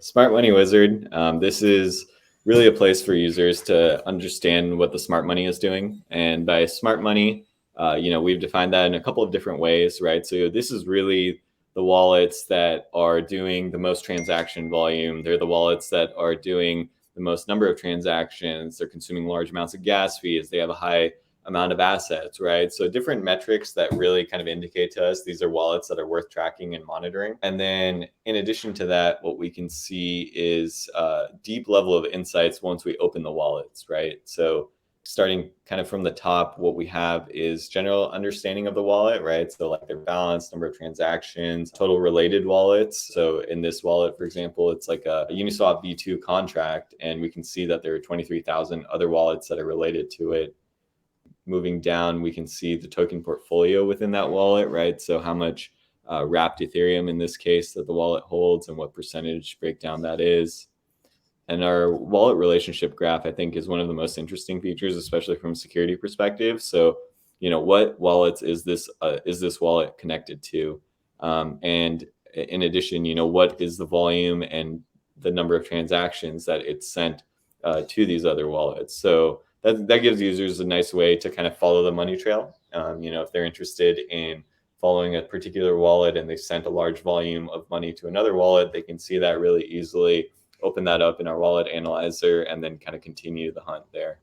Smart Money Wizard. This is really a place for users to understand what the smart money is doing. And by smart money, we've defined that in a couple of different ways, right? So this is really the wallets that are doing the most transaction volume. They're the wallets that are doing the most number of transactions. They're consuming large amounts of gas fees. They have a high amount of assets, right? So different metrics that really kind of indicate to us these are wallets that are worth tracking and monitoring. And then in addition to that, what we can see is a deep level of insights once we open the wallets, right? So starting kind of from the top, what we have is general understanding of the wallet, right? So like their balance, number of transactions, total related wallets. So in this wallet, for example, it's like a Uniswap V2 contract, and we can see that there are 23,000 other wallets that are related to it. Moving down, we can see the token portfolio within that wallet, right? So how much wrapped Ethereum in this case that the wallet holds and what percentage breakdown that is. And our wallet relationship graph, I think, is one of the most interesting features, especially from a security perspective. So, what wallets is this wallet connected to? And in addition, what is the volume and the number of transactions that it's sent to these other wallets? So that gives users a nice way to kind of follow the money trail. If they're interested in following a particular wallet and they sent a large volume of money to another wallet, they can see that really easily, open that up in our wallet analyzer, and then kind of continue the hunt there.